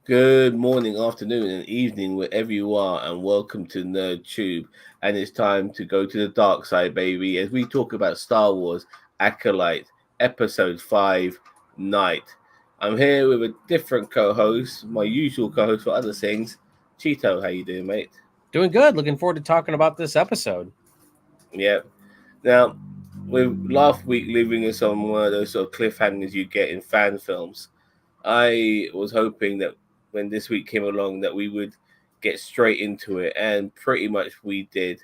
Good morning, afternoon, and evening, wherever you are, and welcome to NerdTube. And it's time to go to the dark side, baby, as we talk about Star Wars Acolyte Episode 5 Night. I'm here with a different co-host, my usual co-host for other things. Cheeto, how you doing, mate? Doing good. Looking forward to talking about this episode. Yeah. Now, with last week leaving us on one of those sort of cliffhangers you get in fan films, I was hoping that when this week came along that we would get straight into it, and pretty much we did.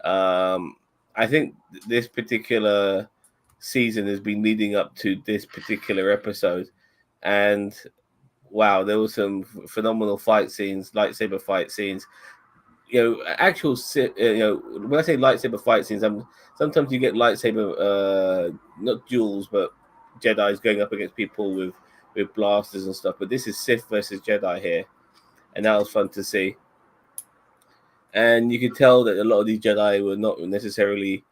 I think this particular season has been leading up to this particular episode, and wow, there were some phenomenal fight scenes, lightsaber fight scenes. When I say lightsaber fight scenes, sometimes you get lightsaber, not duels, but Jedi's going up against people with blasters and stuff. But this is Sith versus Jedi here, and that was fun to see. And you could tell that a lot of these Jedi were not necessarily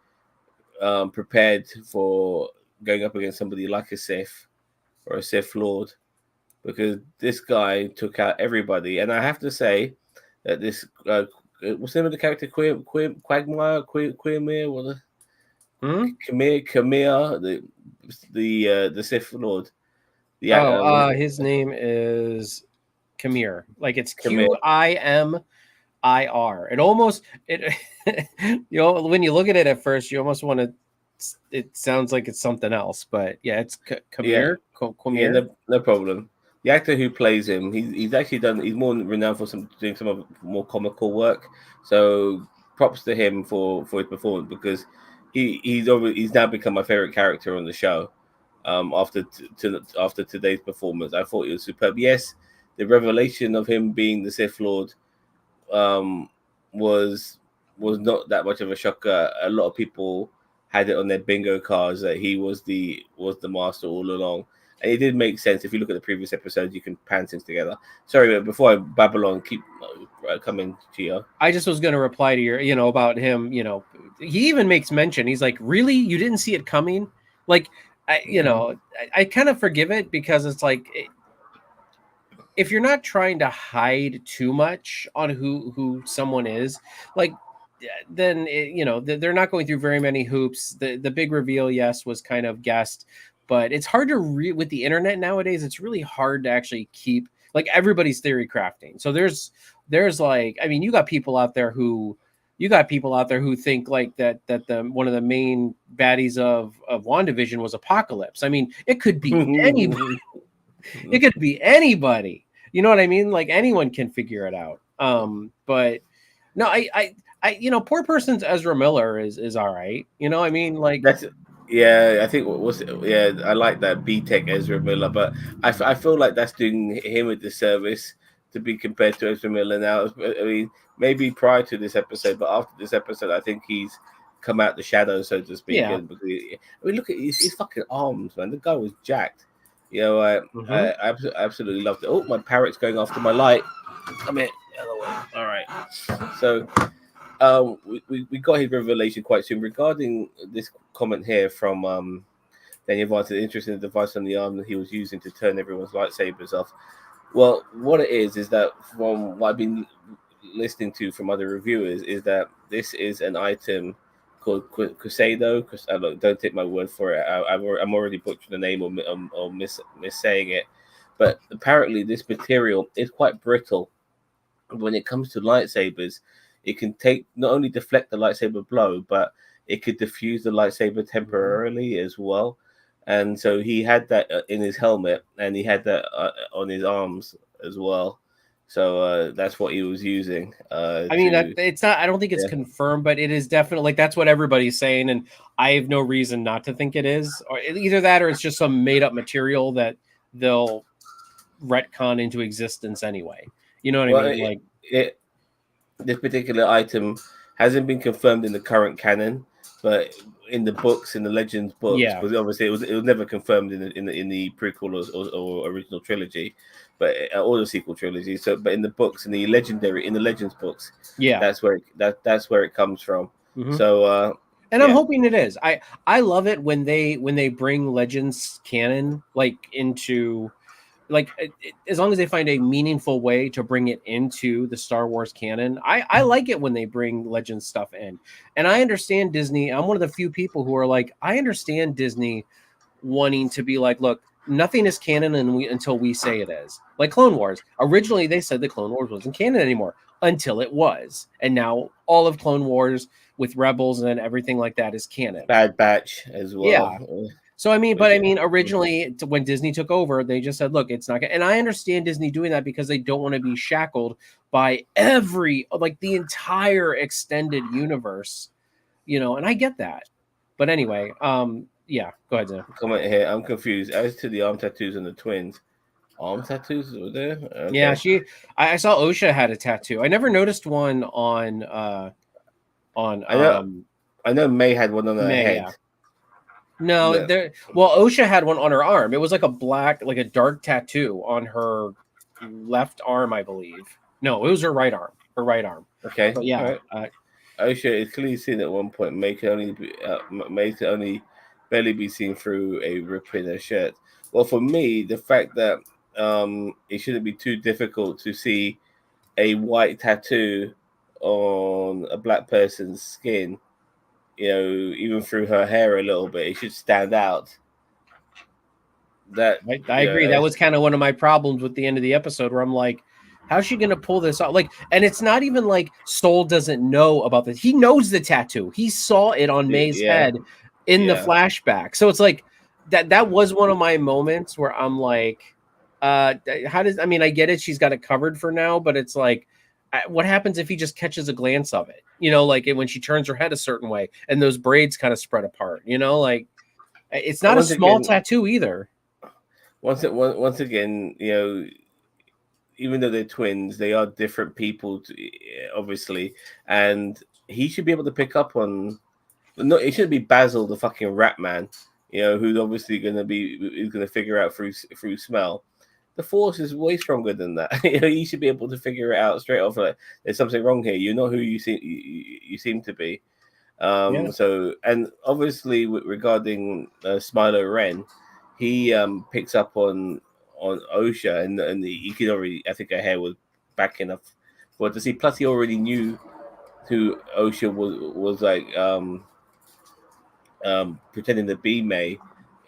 prepared for going up against somebody like a Sith or a Sith Lord, because this guy took out everybody. And I have to say that this what's the name of the character? Quagmire, Queermere, what the Hmm? Kamir, the Sith Lord, was it His name is Kamir. Like it's Kamir? Qimir. It almost it when you look at it at first, you almost want to. It sounds like it's something else, but yeah, it's Yeah, Kamir. yeah, Kamir. no problem. The actor who plays him, he's actually done. He's more renowned for doing some of more comical work. So props to him for his performance, because he's now become my favorite character on the show. After today's performance, I thought it was superb. Yes, the revelation of him being the Sith Lord um, was not that much of a shocker. A lot of people had it on their bingo cards that he was the master all along, and it did make sense. If you look at the previous episodes, you can pan things together. Sorry, but before I babble on, keep coming, Chia. I just was going to reply to your, about him. He even makes mention. He's like, "Really, you didn't see it coming?" Like, I kind of forgive it because it's like if you're not trying to hide too much on who someone is, like then they're not going through very many hoops. The big reveal, yes, was kind of guessed, but it's hard to with the internet nowadays. It's really hard to actually keep like everybody's theory crafting. So there's like, I mean, you got people out there who think like that the one of the main baddies of WandaVision was Apocalypse. I mean, it could be anybody. It could be anybody. You know what I mean? Like anyone can figure it out. But no, poor person's Ezra Miller is all right. You know, I mean, like, That's Yeah. I think yeah. I like that B Tech Ezra Miller, but I feel like that's doing him a disservice to be compared to Ezra Miller now. I mean, maybe prior to this episode, but after this episode, I think he's come out the shadows, so to speak. yeah. And I mean, look at his fucking arms, man. The guy was jacked. You know, absolutely loved it. Oh, my parrot's going after my light. Come here, the other way. All right. So we got his revelation quite soon regarding this comment here from Daniel Vance, the interesting device on the arm that he was using to turn everyone's lightsabers off. Well, what it is that from what I've been listening to from other reviewers is that this is an item called Crusado. Look, don't take my word for it. I'm already butchering the name or missaying it. But apparently, this material is quite brittle. When it comes to lightsabers, it can take not only deflect the lightsaber blow, but it could diffuse the lightsaber temporarily as well. And so he had that in his helmet, and he had that on his arms as well. So that's what he was using I mean that to it's not. I don't think it's yeah. confirmed, but it is definitely like that's what everybody's saying, and I have no reason not to think it is, or either that, or it's just some made up material that they'll retcon into existence anyway. You know what I Well, mean? Like, this particular item hasn't been confirmed in the current canon, but in the books, in the Legends books, yeah. because obviously it was never confirmed in the prequel or original trilogy, but or the sequel trilogy. So, but in the books, in the Legends books, Yeah. that's where it comes from. Hmm. So, And I'm yeah. hoping it is. I love it when they bring Legends canon like into like as long as they find a meaningful way to bring it into the Star Wars canon. I like it when they bring Legends stuff in, and I understand Disney. I'm one of the few people who are like, I understand Disney wanting to be like, look, nothing is canon until we say it is. Like Clone Wars. Originally, they said the Clone Wars wasn't canon anymore until it was, and now all of Clone Wars with Rebels and everything like that is canon. Bad Batch as well. Yeah. So I mean, originally when Disney took over, they just said, "Look, it's not." And I understand Disney doing that because they don't want to be shackled by the entire extended universe, And I get that. But anyway, yeah, go ahead, Zim. Comment here. I'm confused as to the arm tattoos and the twins. Arm tattoos were there? Okay. Yeah, I saw Osha had a tattoo. I never noticed one on. I know May had one on her head. Yeah. No, Osha had one on her arm. It was like a dark tattoo on her left arm, I believe. No, it was her right arm. Okay. But yeah. Right. Osha is clearly seen at one point. May can only barely be seen through a rip in her shirt. Well, for me, the fact that it shouldn't be too difficult to see a white tattoo on a black person's skin, even through her hair a little bit, it should stand out. That I agree. That was kind of one of my problems with the end of the episode, where I'm like, how's she gonna pull this off? And it's not even like Stoll doesn't know about this. He knows the tattoo. He saw it on May's head in the flashback. So it's like that was one of my moments where I'm like, I get it, she's got it covered for now, but it's like, what happens if he just catches a glance of it? When she turns her head a certain way and those braids kind of spread apart, it's not a small tattoo either. Once again, even though they're twins, they are different people, obviously, and he should be able to pick up on. No, it shouldn't be Basil, the fucking rat man, who's obviously going to figure out through smell. The Force is way stronger than that. You should be able to figure it out straight off. Like, there's something wrong here. You know who you seem to be. So, and obviously regarding Smilo Ren, he picks up on Osha, and he could already. I think her hair was back enough for to see. Plus, he already knew who Osha was like pretending to be May.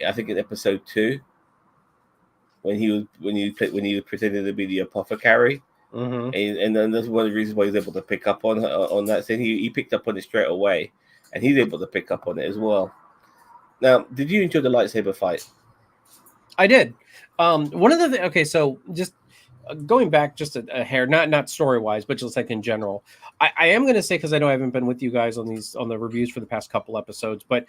I think in episode 2. When he was pretending to be the apothecary, and then that's one of the reasons why he's able to pick up on that thing. He picked up on it straight away, and he's able to pick up on it as well. Now, did you enjoy the lightsaber fight? I did. One of the okay, so just going back just a hair, not story wise, but just like in general, I am going to say, because I know I haven't been with you guys on the reviews for the past couple episodes, but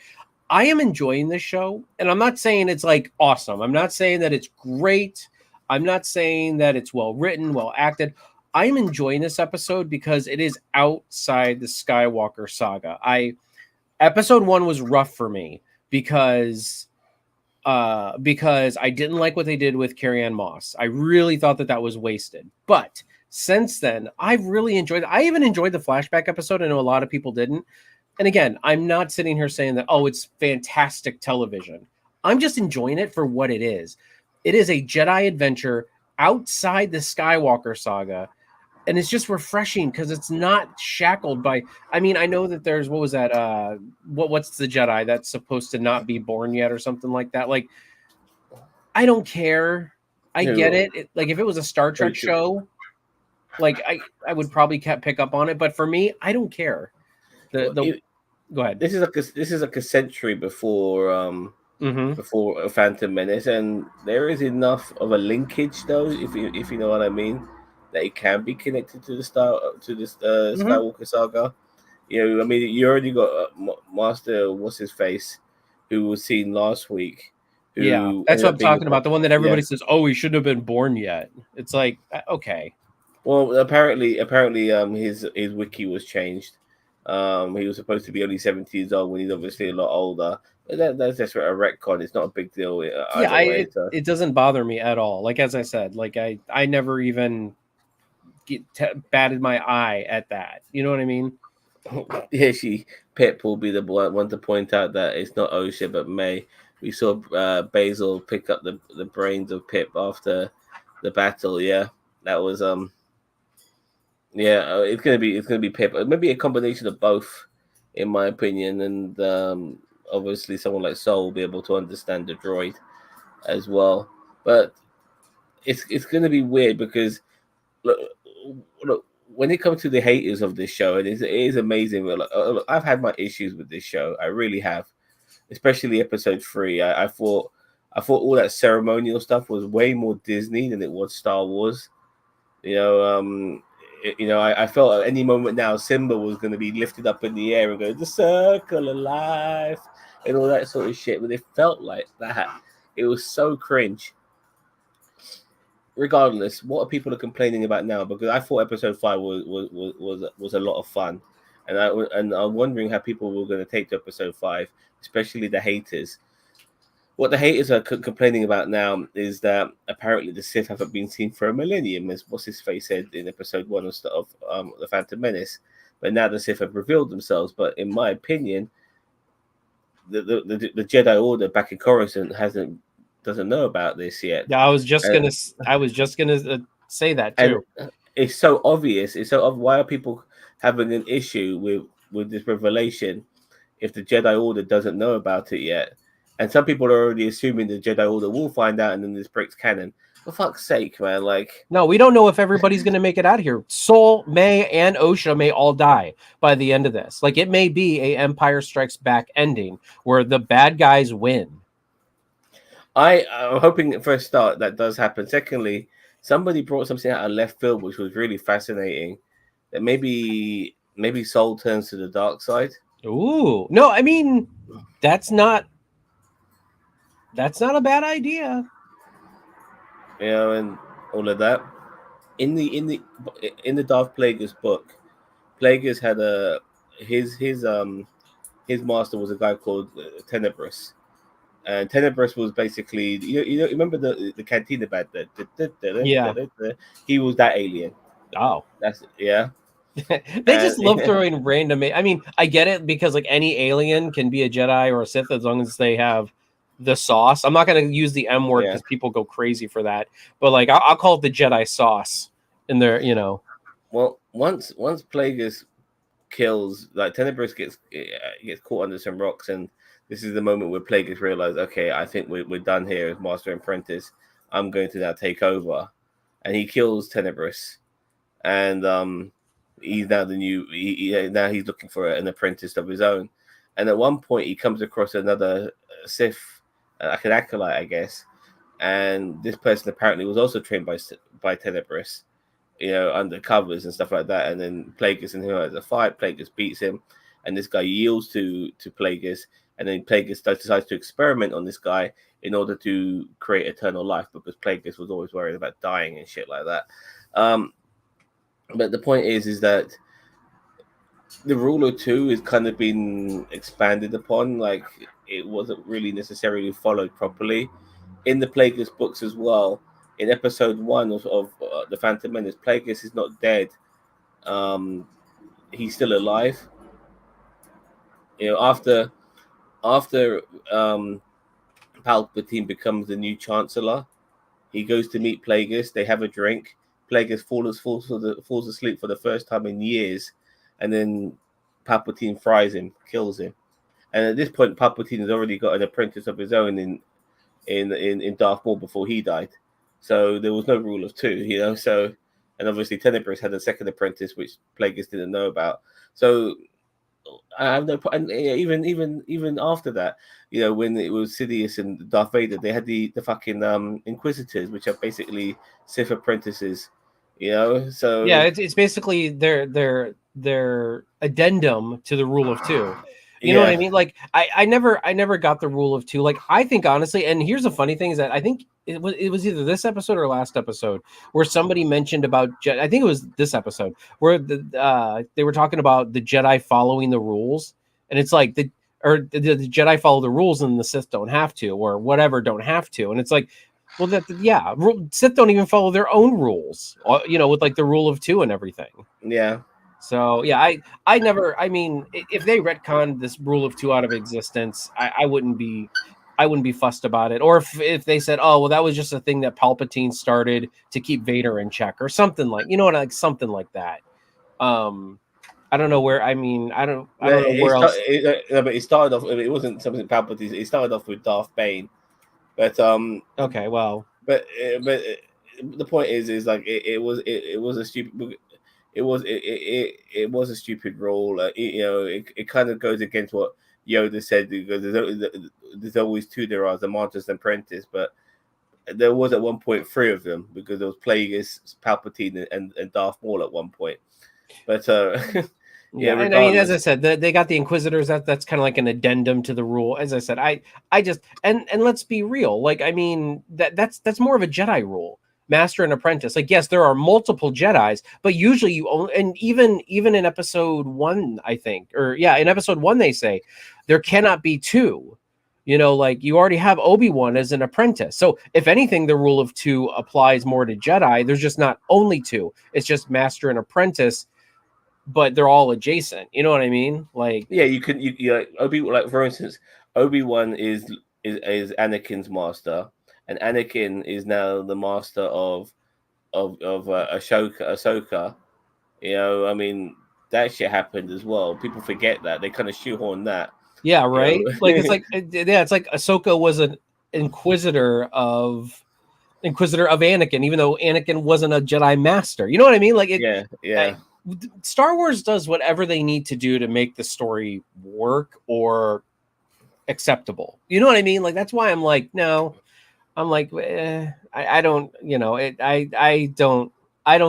I am enjoying this show, and I'm not saying it's like awesome. I'm not saying that it's great. I'm not saying that it's well written, well acted. I'm enjoying this episode because it is outside the Skywalker saga. Episode 1 was rough for me because I didn't like what they did with Carrie-Anne Moss. I really thought that was wasted. But since then, I've really enjoyed it. I even enjoyed the flashback episode. I know a lot of people didn't. And again, I'm not sitting here saying that, oh, it's fantastic television. I'm just enjoying it for what it is. It is a Jedi adventure outside the Skywalker saga. And it's just refreshing because it's not shackled by, I know that there's, what was that? What's the Jedi that's supposed to not be born yet or something like that? Like, I don't care. I get it. Like, if it was a Star Trek show, like I would probably pick up on it. But for me, I don't care. Go ahead. This is like a century before before Phantom Menace, and there is enough of a linkage, though, if you know what I mean, that it can be connected to the Skywalker saga. You already got Master what's his face, who was seen last week. That's what I'm talking about. The one that everybody says, "Oh, he shouldn't have been born yet." It's like, okay. Well, apparently, his wiki was changed. He was supposed to be only 70 years old when he's obviously a lot older. That's just a retcon. It's not a big deal. It doesn't bother me at all. Like, as I said, like I never even batted my eye at that. You know what I mean? Yeah, Pip will be the one to point out that it's not Osha but May. We saw Basil pick up the brains of Pip after battle. Yeah, that was yeah, it's gonna be paper. Maybe a combination of both, in my opinion, and obviously someone like Soul will be able to understand the droid as well. But it's gonna be weird because look, look, when it comes to the haters of this show, and it is amazing. Look, I've had my issues with this show. I really have, especially episode 3. I thought all that ceremonial stuff was way more Disney than it was Star Wars. You know, I felt at any moment now Simba was going to be lifted up in the air and go the circle of life and all that sort of shit. But it felt like that. It was so cringe. Regardless, what are people are complaining about now? Because I thought episode 5 was a lot of fun, and I'm wondering how people were going to take to episode 5, especially the haters. What the haters are complaining about now is that apparently the Sith haven't been seen for a millennium, as what's his face said in episode 1 of the Phantom Menace. But now the Sith have revealed themselves. But in my opinion, the Jedi Order back in Coruscant doesn't know about this yet. Yeah, I was just gonna say that too. And it's so obvious. It's so why are people having an issue with this revelation if the Jedi Order doesn't know about it yet? And some people are already assuming the Jedi Order will find out, and then this breaks canon. For fuck's sake, man! Like, no, we don't know if everybody's going to make it out of here. Soul, May, and Osha may all die by the end of this. Like, it may be a Empire Strikes Back ending where the bad guys win. I'm hoping for a start that does happen. Secondly, somebody brought something out of left field which was really fascinating. That maybe Soul turns to the dark side. Ooh, no, I mean that's not a bad idea. You know, and all of that. In the Darth Plagueis book, Plagueis had his master was a guy called Tenebrous. And Tenebrous was basically you remember the Cantina bad Yeah. He was that alien. Oh, That's yeah. They just love throwing random. I mean, I get it because like any alien can be a Jedi or a Sith as long as they have the sauce. I'm not going to use the M word because people go crazy for that. But like, I'll call it the Jedi sauce. In there, Well, once Plagueis kills, like Tenebrous gets caught under some rocks, and this is the moment where Plagueis realizes, okay, I think we're done here as Master and Apprentice. I'm going to now take over, and he kills Tenebrous, and he's now the new. Now he's looking for an apprentice of his own, and at one point he comes across another Sith, like an Acolyte, I guess, and this person apparently was also trained by Tenebrous, under covers and stuff like that. And then Plagueis and him has a fight. Plagueis beats him, and this guy yields to Plagueis, and then Plagueis decides to experiment on this guy in order to create eternal life, because Plagueis was always worried about dying and shit like that. But the point is that the Rule of Two has kind of been expanded upon. Like, it wasn't really necessarily followed properly in the Plagueis books as well. In episode 1 of the Phantom Menace, Plagueis is not dead. He's still alive. After Palpatine becomes the new Chancellor, he goes to meet Plagueis. They have a drink. Plagueis falls asleep for the first time in years, and then Palpatine fries him, kills him. And at this point, Palpatine has already got an apprentice of his own in Darth Maul before he died. So there was no Rule of Two, So, and obviously Tenebrous had a second apprentice, which Plagueis didn't know about. So I have no. And even after that, when it was Sidious and Darth Vader, they had the fucking Inquisitors, which are basically Sith apprentices. So yeah, it's basically their addendum to the Rule of Two. You know what I mean? Like, I never got the Rule of Two. Like, I think honestly, and here's the funny thing is that I think it was either this episode or last episode where somebody mentioned about I think it was this episode where they were talking about the Jedi following the rules, and it's like the Jedi follow the rules and the Sith don't have to, or whatever don't have to, and it's like, well, Sith don't even follow their own rules, with like the Rule of Two and everything. Yeah. So yeah, I mean, if they retconned this Rule of Two out of existence, I wouldn't be I wouldn't be fussed about it. Or if they said, oh well, that was just a thing that Palpatine started to keep Vader in check or something like, you know what, like something like that. I don't know where. I mean, I don't know where else. But it started off. It wasn't something Palpatine. It started off with Darth Bane, but Okay, well, but the point is like it was a stupid. It was a stupid rule. It kind of goes against what Yoda said, because there's always two. There are the Mantis and Apprentice, but there was at one point three of them, because there was Plagueis, Palpatine, and Darth Maul at one point. But yeah, and I mean, as I said, they got the Inquisitors. That's kind of like an addendum to the rule. As I said, I just and let's be real. Like, I mean, that's more of a Jedi rule, master and apprentice. Like, yes, there are multiple Jedis, but usually you only, and even in episode 1, I think, or yeah, in episode 1 they say there cannot be two. You know, like you already have Obi-Wan as an apprentice. So if anything, the rule of 2 applies more to Jedi. There's just not only 2. It's just master and apprentice, but they're all adjacent. You know what I mean? Like, yeah, you like like for instance, Obi-Wan is Anakin's master, and Anakin is now the master of Ahsoka. You know, I mean, that shit happened as well. People forget that. They kind of shoehorn that. yeah, right. You know? Like it's like Ahsoka was an inquisitor of Anakin, even though Anakin wasn't a Jedi master. You know what I mean? Like yeah. Star Wars does whatever they need to do to make the story work or acceptable. You know what I mean? Like that's why I'm like, no, I'm like, I don't, you know, I don't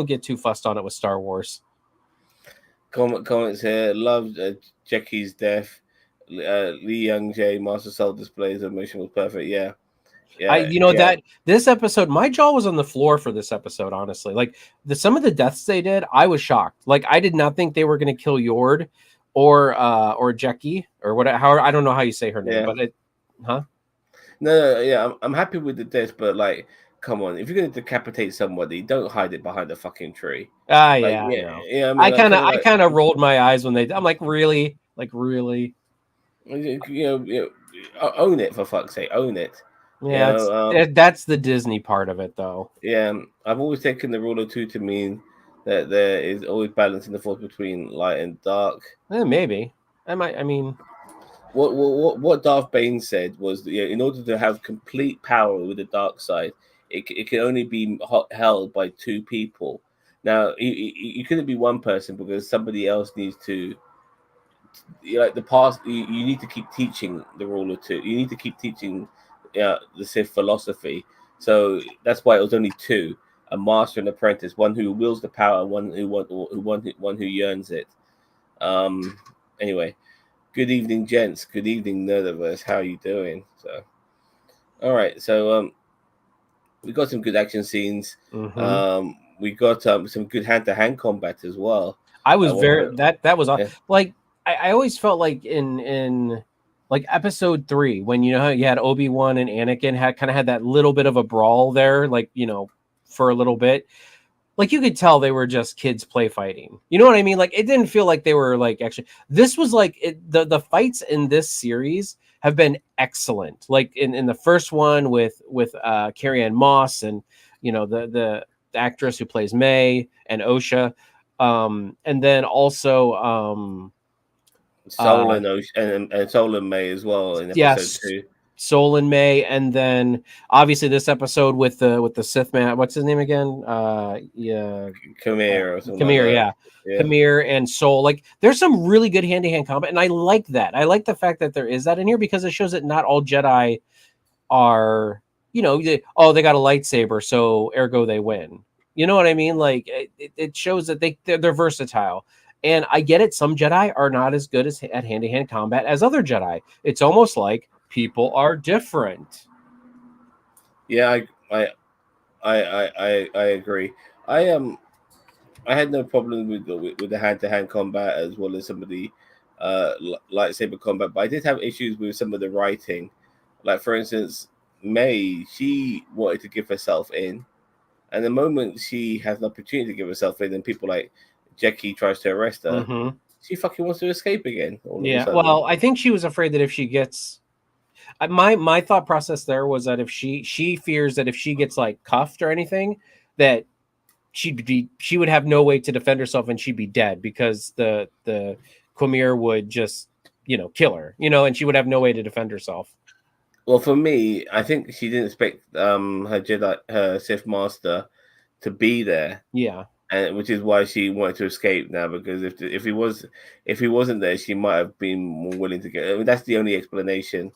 get too fussed on it with Star Wars. Comments here. Loved Jackie's death. Lee Young Jae Master Soul displays emotion was perfect. Yeah. That this episode, my jaw was on the floor for this episode. Honestly, like some of the deaths they did, I was shocked. Like I did not think they were going to kill Yord or Jackie or what. How I don't know how you say her name, but No, yeah, I'm happy with the death, but like, come on, if you're going to decapitate somebody, don't hide it behind a fucking tree. Yeah. I mean, I kind of rolled my eyes when I'm like, really, own it, for fuck's sake, own it. Yeah, that's the Disney part of it, though. Yeah, I've always taken the rule of 2 to mean that there is always balance in the force between light and dark. Maybe I mean, what Darth Bane said was, in order to have complete power with the dark side, it can only be held by 2 people. Now, you couldn't be one person, because somebody else needs to. Like the past, you need to keep teaching the rule of 2. You need to keep teaching the Sith philosophy. So that's why it was only 2: a master and apprentice, one who wills the power, one who yearns it. Anyway, good evening, gents. Good evening, Nerdiverse. How are you doing? So, all right. So we got some good action scenes. Mm-hmm. We got some good hand-to-hand combat as well. I was that was like I always felt like in like episode 3, when you had Obi-Wan and Anakin had that little bit of a brawl there, like, for a little bit. Like you could tell they were just kids play fighting. You know what I mean? Like it didn't feel like they were like actually. This was like the fights in this series have been excellent. Like in the first one with Carrie-Anne Moss and the actress who plays May and Osha, and then also Soul and Ocean, and Soul and May as well in episode 2. Soul and May, and then obviously this episode with the Sith man. What's his name again? Kamir or something. Kamir, like yeah. Kamir and Soul. Like there's some really good hand-to-hand combat, and I like that. I like the fact that there is that in here, because it shows that not all Jedi are, they got a lightsaber, so ergo they win. You know what I mean? Like it shows that they're versatile. And I get it. Some Jedi are not as good at hand-to-hand combat as other Jedi. It's almost like people are different. Yeah, I agree. I had no problem with the hand-to-hand combat, as well as some of the lightsaber combat, but I did have issues with some of the writing. Like, for instance, May, she wanted to give herself in, and the moment she has an opportunity to give herself in, and people like Jackie tries to arrest her, mm-hmm. she fucking wants to escape again. Yeah, well, I think she was afraid that if she gets, My thought process there was that if she fears that if she gets like cuffed or anything, that she would have no way to defend herself and she'd be dead because the Quamir would just kill her, and she would have no way to defend herself. Well, for me, I think she didn't expect her Sith master to be there, Yeah. and which is why she wanted to escape now. Because if he wasn't there, she might have been more willing to get. I mean, that's the only explanation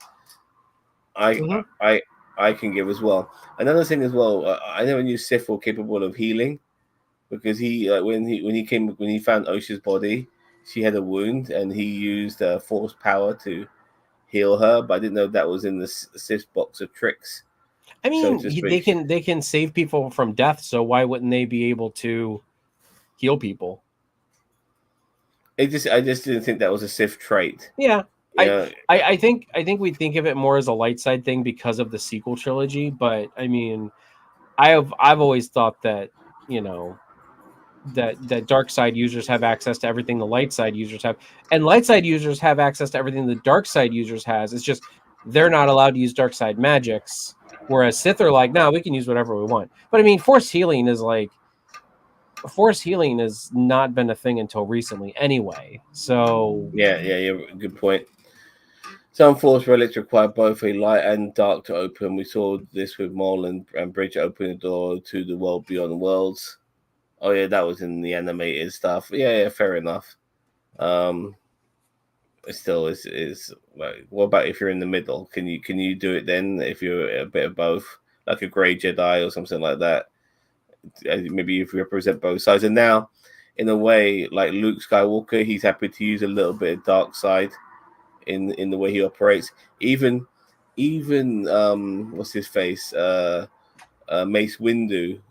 I Mm-hmm. I I can give as well. Another thing as well, I never knew Sith were capable of healing, because he when he found Osha's body, she had a wound, and he used force power to heal her. But I didn't know that was in the Sith box of tricks, I so mean, to they speak. can save people from death, so why wouldn't they be able to heal people? I just didn't think that was a Sith trait. Yeah. I, Yeah, I think we think of it more as a light side thing because of the sequel trilogy, but I mean, I've always thought that you know that dark side users have access to everything the light side users have, and light side users have access to everything the dark side users has. It's just they're not allowed to use dark side magics, whereas Sith are like, no, we can use whatever we want. But I mean, force healing has not been a thing until recently, anyway. So yeah, good point. Some force relics require both a light and dark to open. We saw this with Maul and Bridge opening the door to the world beyond worlds. Oh yeah, that was in the animated stuff. Yeah, fair enough. Um, still is like, what about if you're in the middle? Can you do it then if you're a bit of both, like a grey Jedi or something like that? Maybe if you represent both sides. And now, in a way, like Luke Skywalker, he's happy to use a little bit of dark side in the way he operates. Even what's his face? Mace Windu.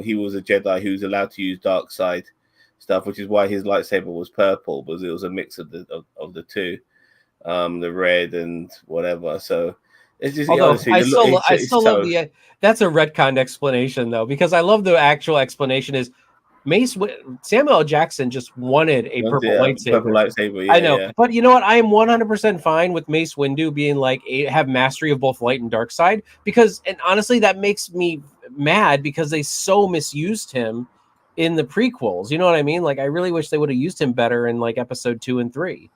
He was a Jedi who's allowed to use dark side stuff, which is why his lightsaber was purple, because it was a mix of the two, the red and whatever. So it's just although honestly, I it's still love so the that's a retconned explanation though, because I love the actual explanation is Samuel L. Jackson just wanted a purple purple lightsaber. lightsaber. I Yeah, know, yeah. but you know what? I am 100% fine with Mace Windu being like have mastery of both light and dark side, because, and honestly, that makes me mad because they so misused him in the prequels. You know what I mean? Like, I really wish they would have used him better in like episode 2 and 3.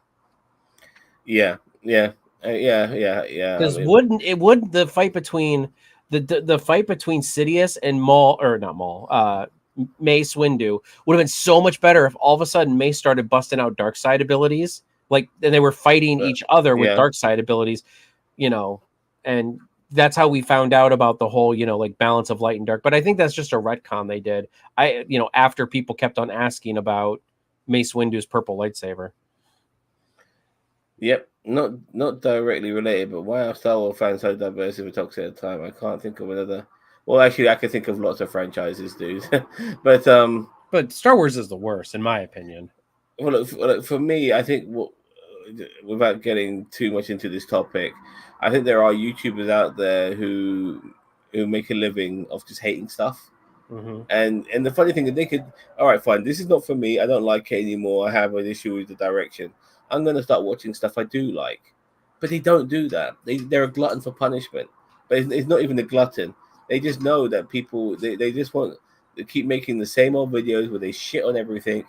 Yeah, yeah, yeah. I Because mean, would the fight between the fight between Sidious and Maul, or not Maul, Mace Windu would have been so much better if all of a sudden Mace started busting out dark side abilities, like, and they were fighting each other with yeah, dark side abilities, you know, and that's how we found out about the whole, like, balance of light and dark. But I think that's just a retcon they did. After people kept on asking about Mace Windu's purple lightsaber. yep. Not directly related, but why are Star Wars fans so diverse if it talks at a time? I can't think of another. Well, actually, I can think of lots of franchises, dude. but But Star Wars is the worst, in my opinion. look, for me, I think without getting too much into this topic, I think there are YouTubers out there who make a living of just hating stuff. Mm-hmm. And the funny thing is, they could, all right, fine, this is not for me. I don't like it anymore. I have an issue with the direction. I'm gonna start watching stuff I do like. But they don't do that. They're a glutton for punishment. But it's not even a glutton. They just know that people they just want to keep making the same old videos where they shit on everything,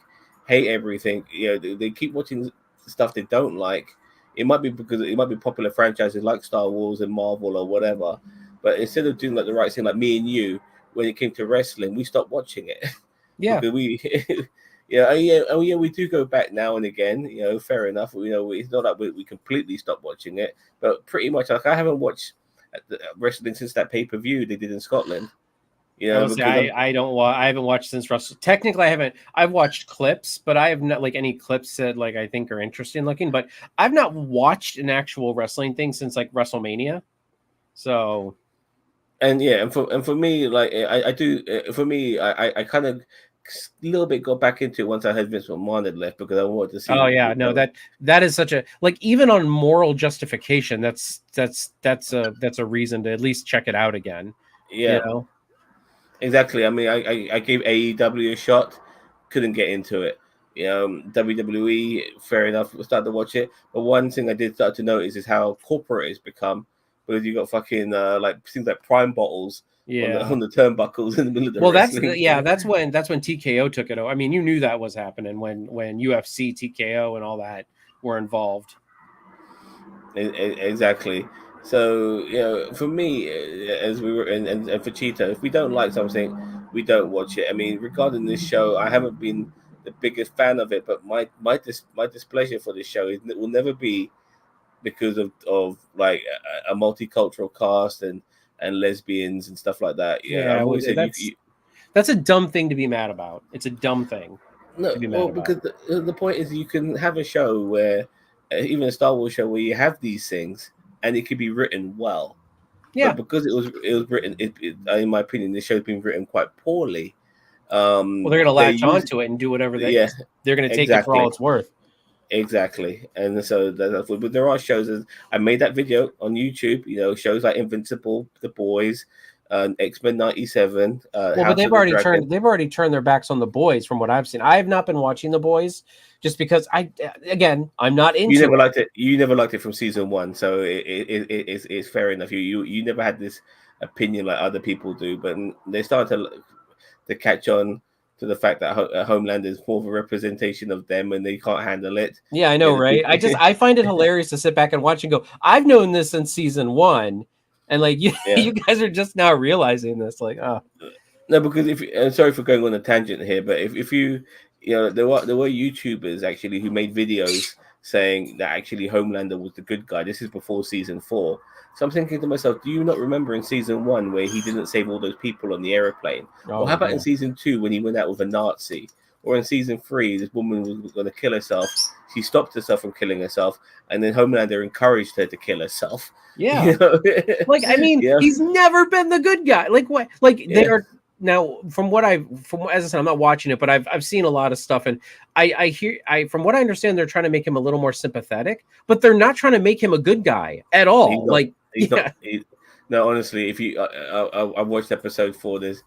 hate everything. They keep watching stuff they don't like. It might be because it might be popular franchises like Star Wars and Marvel or whatever. But instead of doing like the right thing, like me and you, when it came to wrestling, we stopped watching it Yeah. because we, yeah, we do go back now and again. Fair enough. It's not like we completely stopped watching it, but pretty much like I haven't watched wrestling since that pay-per-view they did in Scotland. Honestly, Because I haven't watched since Russell. Technically, I haven't. I've watched clips, but I have not, like, any clips that, like, I think are interesting looking. But I've not watched an actual wrestling thing since, like, WrestleMania. So and for me, like I do, for me, I kind of a little bit got back into it once I heard Vince McMahon had left, because I wanted to see oh what yeah, was no, going. that is such a, like, even on moral justification, that's a reason to at least check it out again. You Yeah, know. exactly. I mean, I gave AEW a shot, couldn't get into it. WWE, fair enough, we started to watch it. But one thing I did start to notice is how corporate it's become. Because you got fucking like things like Prime bottles Yeah. on the turnbuckles in the middle of the Well, wrestling. that's when TKO took it over. I mean, you knew that was happening when UFC, TKO, and all that were involved. Exactly. So for me, as we were, and for Cheetah, if we don't like something, we don't watch it. I mean, regarding this show, I haven't been the biggest fan of it, but my displeasure for this show will never be because of like a multicultural cast and lesbians and stuff like that. Yeah, I've always said that's a dumb thing to be mad about. It's a dumb thing no, to be well, mad about. because the point is you can have a show where even a Star Wars show where you have these things and it could be written well. Yeah. But because it was written, in my opinion, this show's been written quite poorly. Well, they're gonna They latch use onto it and do whatever yeah, they're gonna take it for all exactly, it's worth. exactly. And so that's what. But there are shows. I made that video on YouTube. Shows like Invincible, The Boys, X-Men '97, Well, but House of the Dragon. they've already turned their backs on the boys from what I've seen. I have not been watching the boys just because I'm not into You never it. liked it. You never liked it from season one, so it's fair enough. You never had this opinion like other people do, but they started to catch on to the fact that Homeland is more of a representation of them, and they can't handle it. Yeah, I know, right? I find it hilarious to sit back and watch and go, I've known this since season one, and like you, Yeah. you guys are just now realizing this. Like, No, because I'm sorry for going on a tangent here, but if you there were YouTubers actually who made videos saying that actually Homelander was the good guy. This is before season 4. So I'm thinking to myself, do you not remember in season 1 where he didn't save all those people on the aeroplane? Or how about in season 2 when he went out with a Nazi? Or in season 3, this woman was going to kill herself. She stopped herself from killing herself, and then Homelander encouraged her to kill herself. Yeah, like I mean, he's never been the good guy. Like what? Like they are now. From as I said, I'm not watching it, but I've seen a lot of stuff, and I from what I understand, they're trying to make him a little more sympathetic, but they're not trying to make him a good guy at all. No, honestly, if you I watched episode 4, there's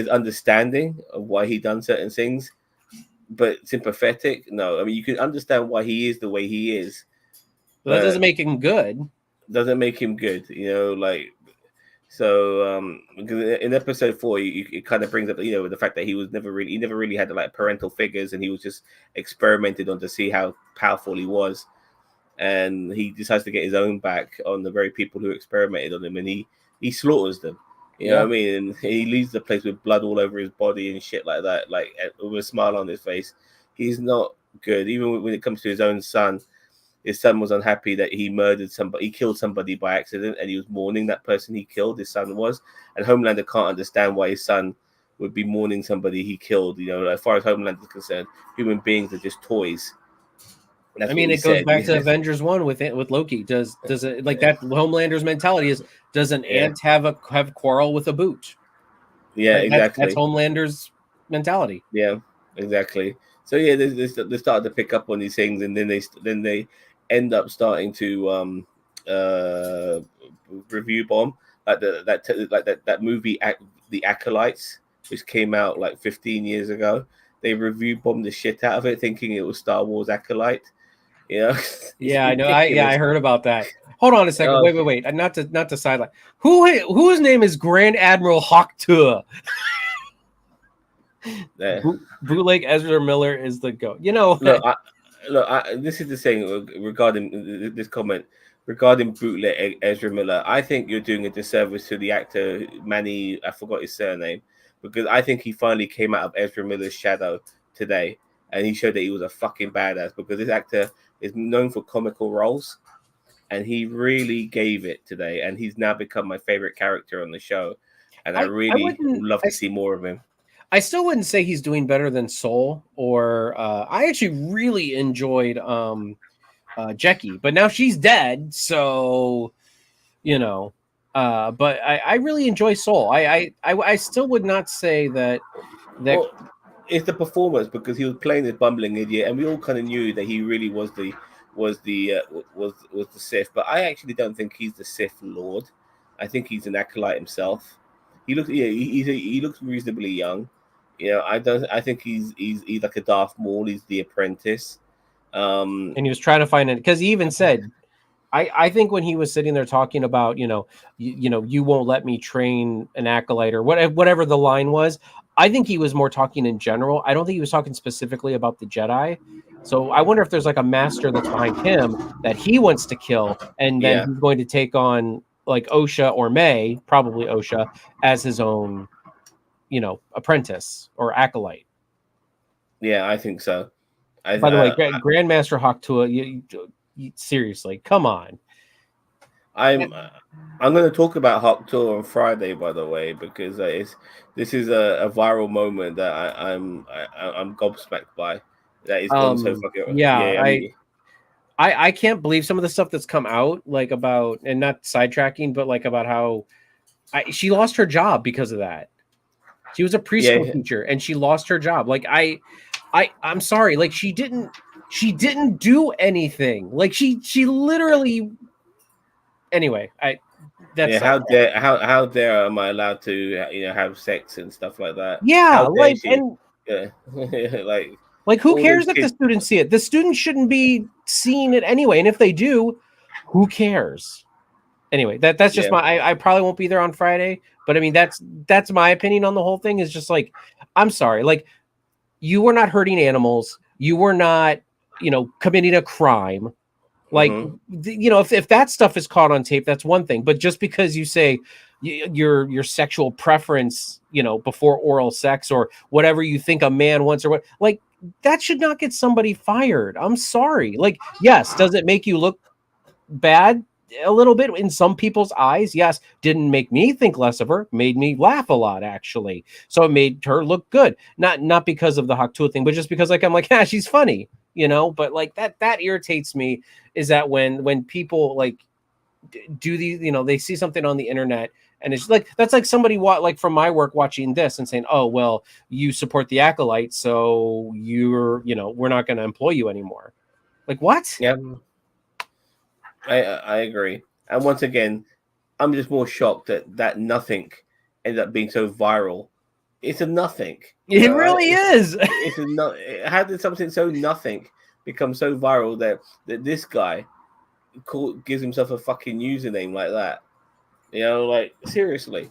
understanding of why he done certain things, but sympathetic. No, I mean you can understand why he is the way he is. But that doesn't make him good. Doesn't make him good, So in episode 4, it kind of brings up the fact that he never really had like parental figures, and he was just experimented on to see how powerful he was, and he decides to get his own back on the very people who experimented on him, and he slaughters them. You know what I mean? And he leaves the place with blood all over his body and shit like that, like with a smile on his face. He's not good, even when it comes to his own son. His son was unhappy that he murdered somebody. He killed somebody by accident, and he was mourning that person he killed. His son was, and Homelander can't understand why his son would be mourning somebody he killed. As far as Homelander is concerned, human beings are just toys. I mean, it goes back to Avengers 1 with Loki. Does it like that? Homelander's mentality is: does an ant have a quarrel with a boot? Yeah, exactly. That's Homelander's mentality. Yeah, exactly. So they started to pick up on these things, and then they end up starting to review bomb like that movie The Acolytes, which came out like 15 years ago. They review bombed the shit out of it, thinking it was Star Wars Acolyte. Yeah, I know. I heard about that. Hold on a second. Wait. Not to sideline. Whose name is Grand Admiral Hawktua? Bootleg Ezra Miller is the GOAT. Look, this is the thing regarding this comment regarding bootleg Ezra Miller. I think you're doing a disservice to the actor Manny. I forgot his surname, because I think he finally came out of Ezra Miller's shadow today, and he showed that he was a fucking badass. Because this actor is known for comical roles, and he really gave it today. And he's now become my favorite character on the show, and I really love to see more of him. I still wouldn't say he's doing better than Soul, or I actually really enjoyed Jackie, but now she's dead, so but I really enjoy Soul. I still would not say that. Well, it's the performance, because he was playing this bumbling idiot, and we all kind of knew that he really was the Sith. But I actually don't think he's the Sith Lord. I think he's an acolyte himself. He looks he looks reasonably young. I think he's like a Darth Maul. He's the apprentice. And he was trying to find it because he even said, I think when he was sitting there talking about, you won't let me train an acolyte or whatever the line was. I think he was more talking in general. I don't think he was talking specifically about the Jedi. So I wonder if there's like a master that's behind him that he wants to kill, and then Yeah, he's going to take on like Osha or May, probably Osha, as his own, apprentice or acolyte. yeah, I think so. By the way, Grandmaster Hawk Tua, you seriously, come on. I'm going to talk about Hawk Tour on Friday, by the way, because this is a viral moment that I'm gobsmacked by. That is gone so fucking Yeah, yeah. I mean, I can't believe some of the stuff that's come out, like about, and not sidetracking, but like about how she lost her job because of that. She was a preschool teacher and she lost her job. Like I'm sorry, like she didn't do anything. Like she literally. Anyway, that's how dare am I allowed to have sex and stuff like that? Yeah, How dare like, she? and Yeah, like, who all those cares if the kids. students see it? The students shouldn't be seeing it anyway, and if they do, who cares? Anyway, that's just Yeah, I probably won't be there on Friday, but I mean that's my opinion on the whole thing. Is just like, I'm sorry, like, you were not hurting animals, you were not committing a crime. Like, if that stuff is caught on tape, that's one thing. But just because you say your sexual preference, before oral sex or whatever you think a man wants or what, like, that should not get somebody fired. I'm sorry. Like, yes, does it make you look bad a little bit in some people's eyes? Yes. Didn't make me think less of her, made me laugh a lot, actually. So it made her look good. Not because of the Haktua thing, but just because, like, I'm like, she's funny, but like that irritates me, is that when people like do these, they see something on the internet and it's like, that's like somebody like from my work watching this and saying, oh, well, you support the Acolyte, so we're not going to employ you anymore. Like, what? yeah. I agree. And once again, I'm just more shocked that nothing ended up being so viral. It's a nothing. It really is. It's a no. How did something so nothing become so viral that this guy gives himself a fucking username like that? Like, seriously.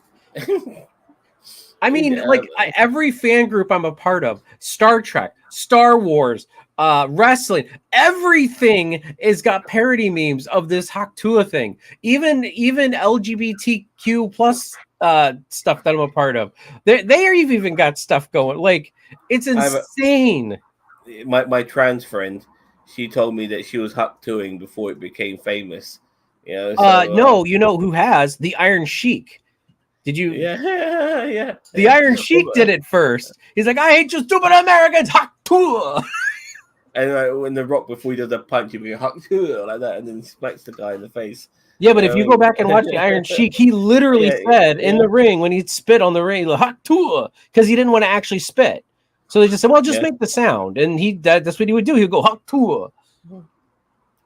I mean, like, every fan group I'm a part of, Star Trek, Star Wars, wrestling, everything has got parody memes of this Haktua thing. Even LGBTQ plus stuff that I'm a part of, they even got stuff going. Like, it's insane. My trans friend, she told me that she was Haktuing before it became famous. No, you know who has? The Iron Sheik. Did you? Yeah, yeah. The Iron Sheik did it first. He's like, I hate you, stupid Americans. Haktua. And when The Rock, before he does a punch, he be Haktua like that, and then smacks the guy in the face. Yeah, but if you go back and watch the Iron Sheik, he literally said in the ring, when he spit on the ring, Haktua, because he didn't want to actually spit. So they just said, well, just make the sound. And that's what he would do. He would go, Haktua.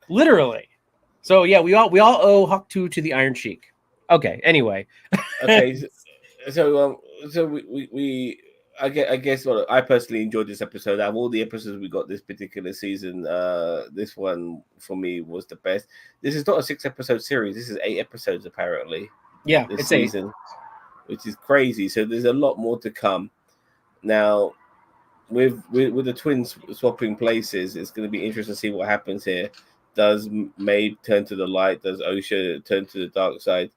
Literally. So yeah, we all owe Haktua to the Iron Sheik. Okay, anyway. Okay, so we I guess what I personally enjoyed this episode. Out of all the episodes we got this particular season, this one for me was the best. This is not a 6-episode series. This is 8 episodes apparently. Yeah, this it's season, 8. Which is crazy. So there's a lot more to come. Now, with the twins swapping places, it's going to be interesting to see what happens here. Does May turn to the light? Does Osha turn to the dark side?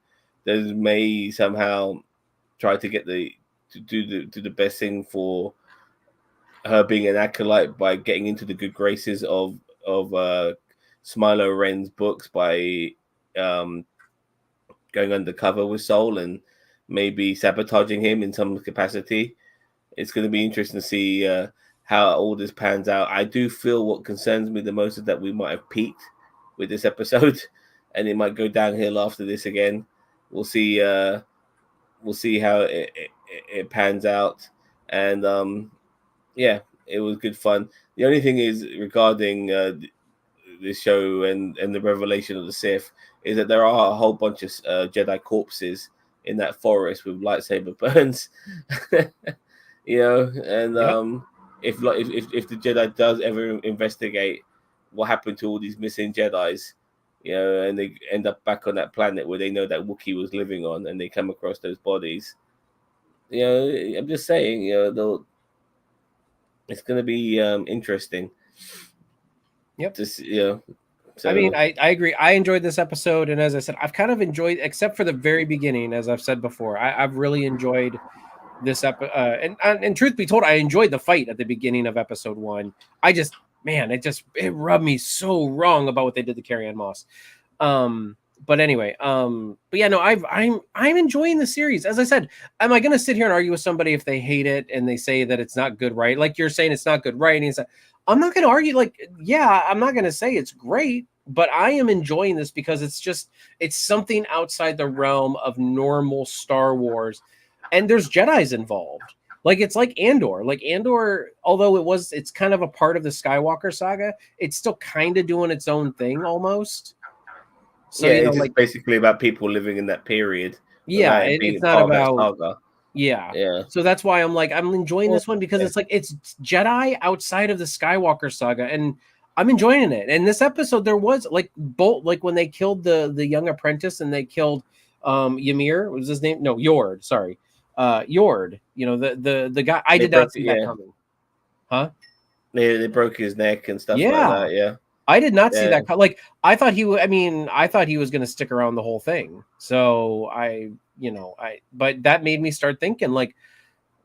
Does May somehow try to get do the best thing for her being an acolyte by getting into the good graces of Smilo Ren's books by going undercover with Soul and maybe sabotaging him in some capacity? It's going to be interesting to see how all this pans out. I do feel what concerns me the most is that we might have peaked with this episode, and it might go downhill after this again. We'll see. We'll see how it pans out, and yeah, it was good fun. The only thing is regarding this show and the revelation of the Sith is that there are a whole bunch of Jedi corpses in that forest with lightsaber burns. you know, and Yep. if the Jedi does ever investigate what happened to all these missing Jedis, you know, and they end up back on that planet where they know that Wookiee was living on, and they come across those bodies, you know, I'm just saying, you know, it's going to be interesting. Yep. To see, you know, I mean, so I agree. I enjoyed this episode, and as I said, I've kind of enjoyed, except for the very beginning, as I've said before, I've really enjoyed this and truth be told, I enjoyed the fight at the beginning of episode 1. I just, man, it rubbed me so wrong about what they did to Carrie-Anne Moss. But anyway, but yeah, no, I'm enjoying the series. As I said, am I going to sit here and argue with somebody if they hate it and they say that it's not good, right? Like you're saying, it's not good writing. I'm not going to argue. Like, yeah, I'm not going to say it's great, but I am enjoying this because it's something outside the realm of normal Star Wars, and there's Jedis involved. Like it's like Andor. Like Andor, although it's kind of a part of the Skywalker saga, it's still kind of doing its own thing almost. So yeah, you know, it's just like basically about people living in that period. yeah, It being it's not part of that about saga. yeah. Yeah. So that's why I'm like I'm enjoying this one because Yeah. it's like it's Jedi outside of the Skywalker saga, and I'm enjoying it. And this episode, there was like both like when they killed the young apprentice and they killed Ymir, what was his name? No, Yord. Sorry, Yord. You know the guy. I did not see that coming. Huh? They broke his neck and stuff like Yeah. that. Yeah. I did not see Yeah. that. Like, I thought he would. I mean, I thought he was going to stick around the whole thing. So but that made me start thinking, like,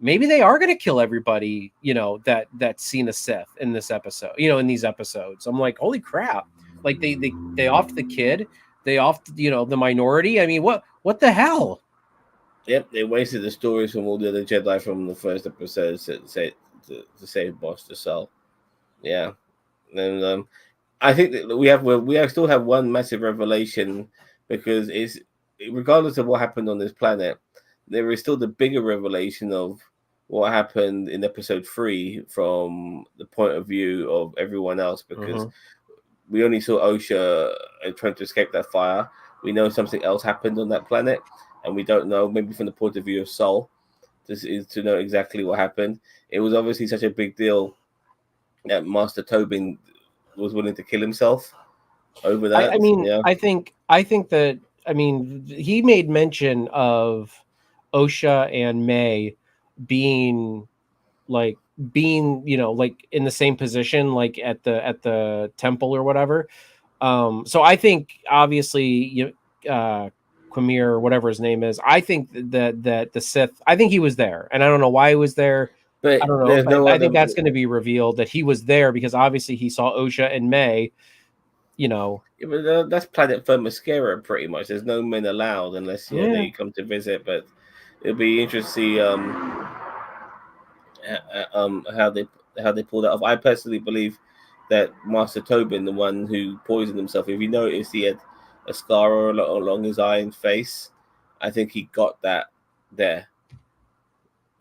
maybe they are going to kill everybody. You know, that's seen a Sith in this episode. You know, in these episodes, I'm like, holy crap! Like they offed the kid, they offed the minority. I mean, what the hell? Yep, they wasted the stories from all the other Jedi from the first episode to save Boss the Soul. Yeah, and I think that we still have one massive revelation, because it's regardless of what happened on this planet, there is still the bigger revelation of what happened in episode 3 from the point of view of everyone else, because we only saw Osha trying to escape that fire. We know something else happened on that planet, and we don't know, maybe from the point of view of Soul, this is to know exactly what happened. It was obviously such a big deal that Master Tobin was willing to kill himself over that. I mean, Yeah. I think that, I mean, he made mention of Osha and May being like like in the same position, like at the temple or whatever. So I think obviously Quamir, or whatever his name is, I think that the Sith, I think he was there, and I don't know why he was there. But I don't know, there's no but I other. think that's going to be revealed that he was there because obviously he saw Osha and May. Yeah, but that's Planet Themyscira pretty much. There's no men allowed unless they come to visit. But it'll be interesting to see how they pull that off. I personally believe that Master Tobin, the one who poisoned himself, if you notice, he had a scar along his eye and face. I think he got that there,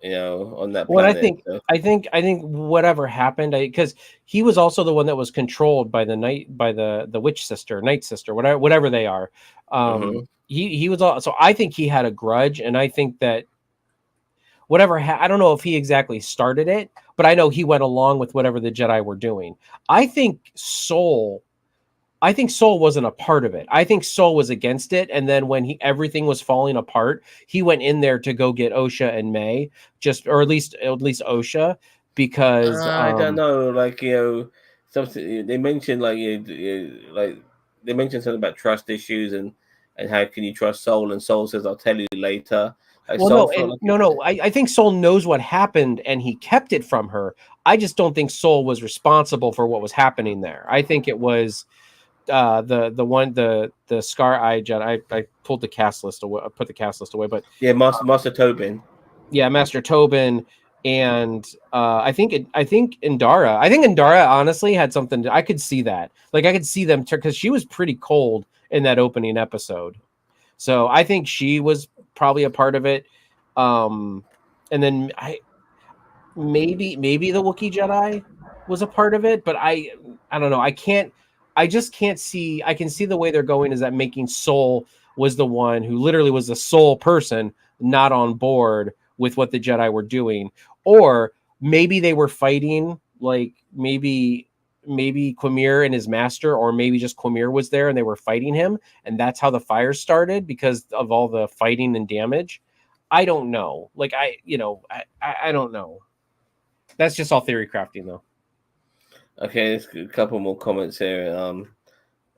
on that Well, planet. I think whatever happened, because he was also the one that was controlled by the witch sister, night sister, whatever they are. He was so I think he had a grudge, and I think that whatever I don't know if he exactly started it, but I know he went along with whatever the Jedi were doing. I think Soul wasn't a part of it. I think Soul was against it, and then when everything was falling apart, he went in there to go get Osha and May, or at least Osha, because I don't know, like something they mentioned, like like they mentioned something about trust issues and how can you trust Soul, and Soul says I'll tell you later. Like well, Soul no, felt and like no, I think Soul knows what happened, and he kept it from her. I just don't think Soul was responsible for what was happening there. I think it was the Scar Eye Jedi. I pulled the cast list away. I put the cast list away, but yeah, Master Tobin. Yeah, Master Tobin, and I think Indara. I think Indara honestly had something. I could see that. Like I could see them because she was pretty cold in that opening episode. So I think she was probably a part of it. And then maybe the Wookiee Jedi was a part of it, but I don't know. I just can't see. I can see the way they're going is that making Soul was the one who literally was the sole person not on board with what the Jedi were doing, or maybe they were fighting, like maybe Quimir and his master, or maybe just Quimir was there and they were fighting him, and that's how the fire started because of all the fighting and damage. I don't know. Like I don't know. That's just all theory crafting though. Okay, there's a couple more comments here.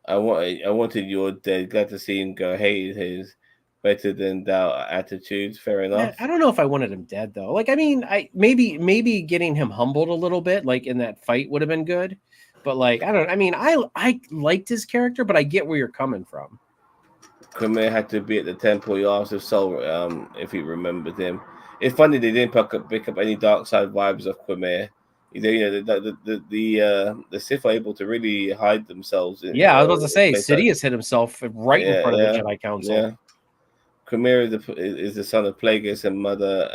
I wanted your dead. Glad to see him go. Hey, his better than doubt attitudes. Fair enough. I don't know if I wanted him dead though. Like I mean, I maybe getting him humbled a little bit, like in that fight, would have been good. But like I don't. I mean, I liked his character, but I get where you're coming from. Khmer had to be at the temple. He asked if Sol, if he remembered him. It's funny they didn't pick up any dark side vibes of Khmer. The Sith are able to really hide themselves. Yeah, I was about to say, Sidious hit himself right in front of the Jedi Council. Yeah. Khmer is the son of Plagueis and mother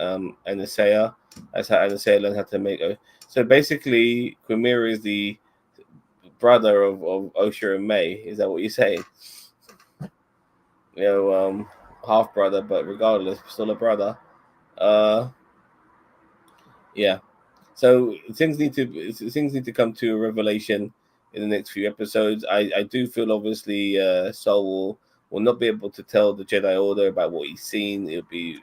Anastasia. That's how Anastasia learned how to make. So basically, Khmer is the brother of Osha and May. Is that what you're saying? Half brother, but regardless, still a brother. Yeah. So things need to come to a revelation in the next few episodes. I do feel obviously Saul will not be able to tell the Jedi Order about what he's seen. It'll be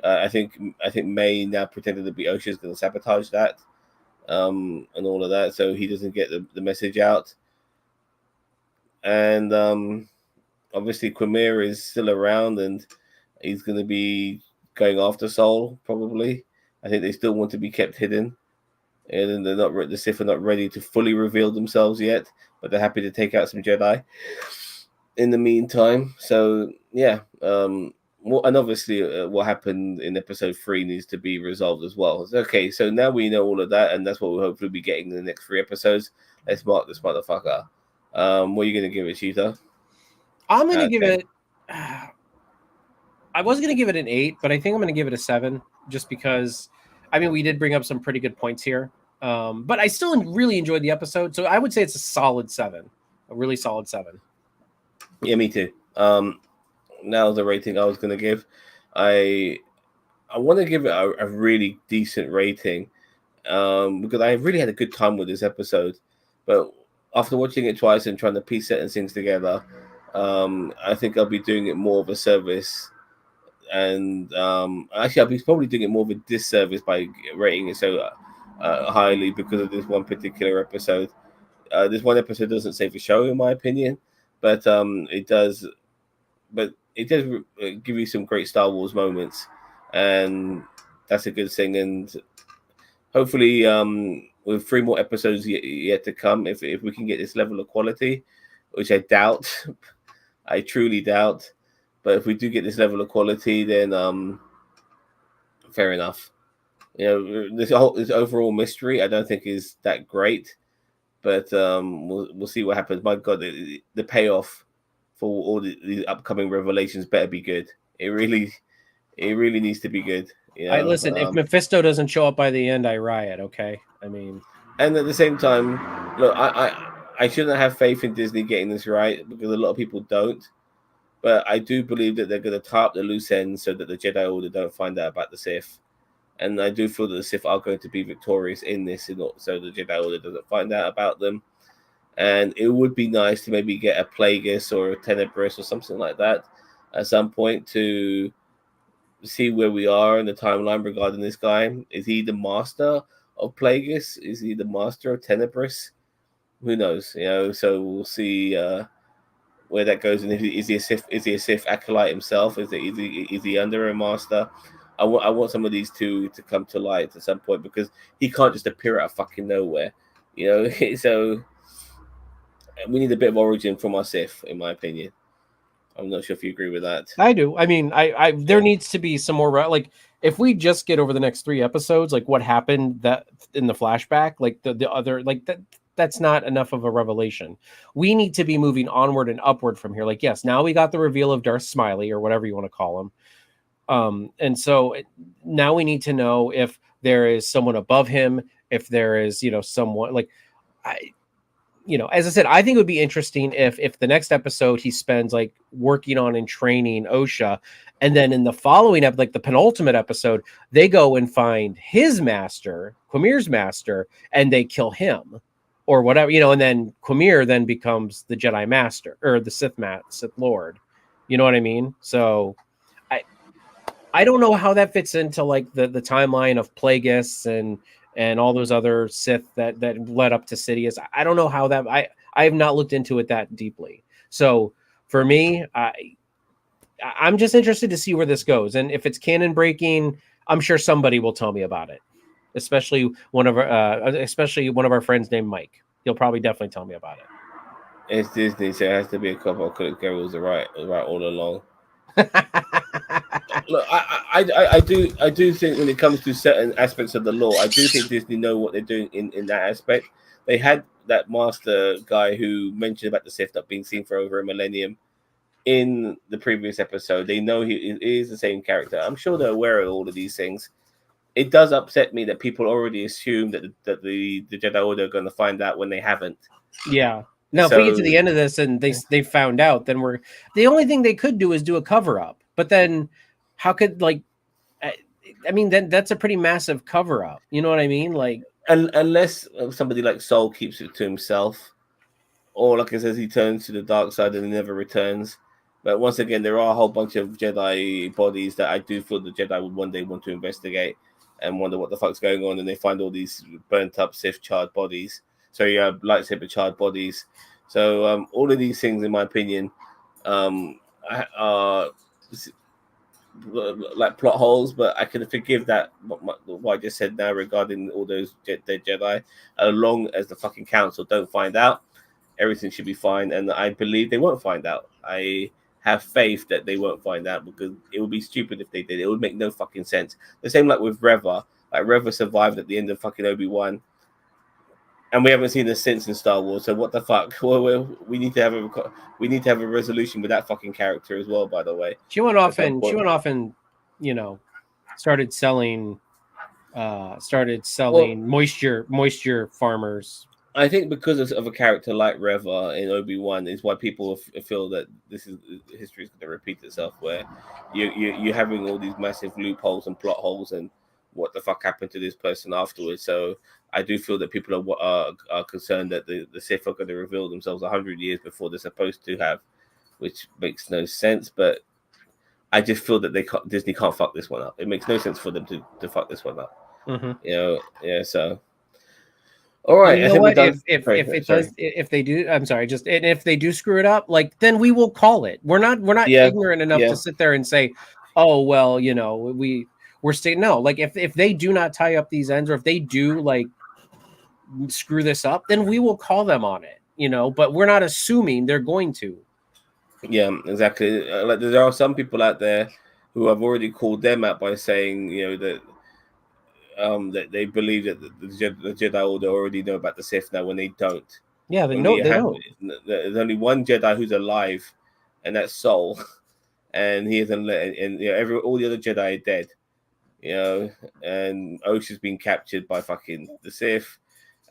I think May now pretended to be Osha is going to sabotage that and all of that, so he doesn't get the message out. And obviously Quimir is still around and he's going to be going after Saul probably. I think they still want to be kept hidden, and they're not. The Sith are not ready to fully reveal themselves yet, but they're happy to take out some Jedi in the meantime. So yeah, and obviously what happened in episode 3 needs to be resolved as well. Okay, so now we know all of that, and that's what we'll hopefully be getting in the next 3 episodes. Let's mark this motherfucker. What are you going to give it, Cheetah? I'm going to give it. I was going to give it an 8, but I think I'm going to give it a 7, just because. I mean, we did bring up some pretty good points here, but I still really enjoyed the episode. So I would say it's a solid 7, a really solid 7. Yeah, me too. Now the rating I was going to give, I want to give it a really decent rating, because I really had a good time with this episode. But after watching it twice and trying to piece certain things together, I think I'll be doing it more of a service. And actually, I'll be probably doing it more of a disservice by rating it so highly because of this one particular episode. This one episode doesn't save the show, in my opinion, but it does. But it does give you some great Star Wars moments, and that's a good thing. And hopefully, with 3 more episodes yet to come, if we can get this level of quality, which I doubt, I truly doubt. But if we do get this level of quality, then fair enough. This overall mystery, I don't think is that great, but we'll see what happens. My God, the payoff for all these upcoming revelations better be good. It really needs to be good. Listen, if Mephisto doesn't show up by the end, I riot. Okay, I mean, and at the same time, look, I shouldn't have faith in Disney getting this right because a lot of people don't. But I do believe that they're going to tie up the loose ends so that the Jedi Order don't find out about the Sith. And I do feel that the Sith are going to be victorious in this, so the Jedi Order doesn't find out about them. And it would be nice to maybe get a Plagueis or a Tenebris or something like that at some point to see where we are in the timeline regarding this guy. Is he the master of Plagueis? Is he the master of Tenebris? Who knows? So we'll see where that goes, and is he a Sith acolyte himself? Is he under a master? I want some of these two to come to light at some point because he can't just appear out of fucking nowhere, So we need a bit of origin from our Sith, in my opinion. I'm not sure if you agree with that. I do. I mean, there needs to be some more like if we just get over the next 3 episodes, like what happened that in the flashback, like the other like that. That's not enough of a revelation. We need to be moving onward and upward from here. Like, yes, now we got the reveal of Darth Smiley or whatever you want to call him. And so now we need to know if there is someone above him, if there is, someone like as I said, I think it would be interesting if the next episode he spends like working on and training Osha, and then in the following like the penultimate episode, they go and find his master, Qumir's master, and they kill him, or whatever, and then Quimir then becomes the Jedi Master or the Sith Lord. You know what I mean? So I don't know how that fits into like the timeline of Plagueis and all those other Sith that led up to Sidious. I don't know how that I have not looked into it that deeply. So for me, I'm just interested to see where this goes, and if it's canon breaking, I'm sure somebody will tell me about it. Especially one of our friends named Mike. He'll probably definitely tell me about it. It's Disney, so it has to be a couple. Gary was right all along. Look, I do think when it comes to certain aspects of the law, I do think Disney know what they're doing in that aspect. They had that master guy who mentioned about the Sith not being seen for over a millennium in the previous episode. They know he is the same character. I'm sure they're aware of all of these things. It does upset me that people already assume that the Jedi Order are going to find out when they haven't. Yeah. Now, if we get to the end of this and they found out, then the only thing they could do is do a cover up. But then, how could then that's a pretty massive cover up. You know what I mean? Like, unless somebody like Sol keeps it to himself, or like I says, he turns to the dark side and he never returns. But once again, there are a whole bunch of Jedi bodies that I do feel the Jedi would one day want to investigate and wonder what the fuck's going on, and they find all these burnt up Sith charred bodies. So you have lightsaber charred bodies. So all of these things, in my opinion, are like plot holes. But I can forgive that what I just said now regarding all those dead Jedi, as long as the fucking council don't find out. Everything should be fine, and I believe they won't find out. I have faith that they won't find out, because it would be stupid if they did. It would make no fucking sense. The same like with Reva. Like Reva survived at the end of fucking Obi-Wan, and we haven't seen her since in Star Wars. So what the fuck? Well, we need to have a resolution with that fucking character as well. By the way, she went off and started selling moisture farmers. I think because of a character like Reva in Obi-Wan is why people feel that history is going to repeat itself, where you're having all these massive loopholes and plot holes, and what the fuck happened to this person afterwards. So I do feel that people are concerned that the Sith are going to reveal themselves 100 years before they're supposed to have, which makes no sense. But I just feel that Disney can't fuck this one up. It makes no sense for them to fuck this one up. Mm-hmm. So. All right. You know what? If they do, I'm sorry. And if they do screw it up, like, then we will call it. We're not ignorant enough to sit there and say, oh well, we're staying. No, like if they do not tie up these ends, or if they do like screw this up, then we will call them on it. But we're not assuming they're going to. Yeah, exactly. Like there are some people out there who have already called them out by saying, that they believe that the Jedi Order already know about the Sith now, when they don't. Yeah, they don't. There's only one Jedi who's alive, and that's Sol, and he isn't. And all the other Jedi are dead. And Osha's been captured by fucking the Sith,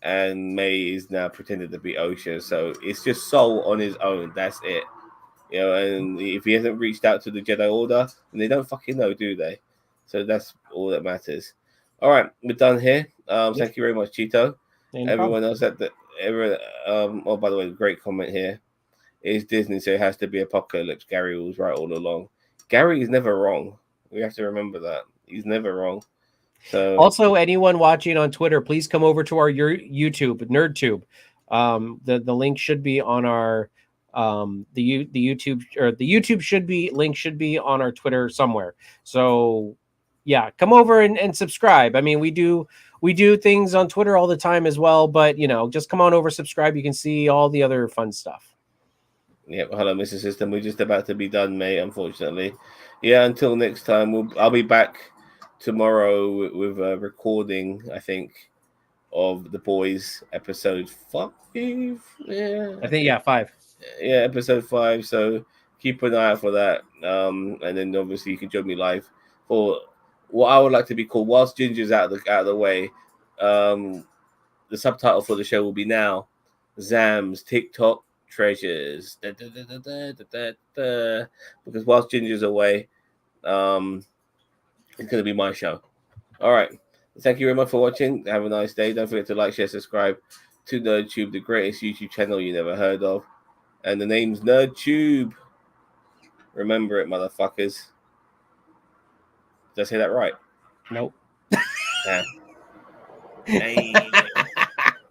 and May is now pretending to be Osha. So it's just Sol on his own. That's it. And if he hasn't reached out to the Jedi Order, then they don't fucking know, do they? So that's all that matters. All right, we're done here. Thank you very much, Cheeto. Everyone else by the way, great comment here. It's Disney, so it has to be Apocalypse. Gary was right all along. Gary is never wrong. We have to remember that. He's never wrong. So also, anyone watching on Twitter, please come over to our YouTube, NerdTube. The link should be on our the YouTube, or the YouTube link should be on our Twitter somewhere. So yeah, come over and subscribe. I mean, we do things on Twitter all the time as well, but just come on over, subscribe. You can see all the other fun stuff. Yeah, hello, Mr. System. We're just about to be done, mate, unfortunately. Yeah, until next time, I'll be back tomorrow with a recording, I think, of The Boys episode 5. Yeah, I think 5. Yeah, episode 5. So keep an eye out for that. And then obviously you can join me live for what I would like to be called, whilst Ginger's out of the way. The subtitle for the show will be Now. Zam's TikTok treasures. Because whilst Ginger's away, it's going to be my show. All right. Thank you very much for watching. Have a nice day. Don't forget to like, share, subscribe to NerdTube, the greatest YouTube channel you never heard of. And the name's NerdTube. Remember it, motherfuckers. Did I say that right? Nope. Yeah. Hey.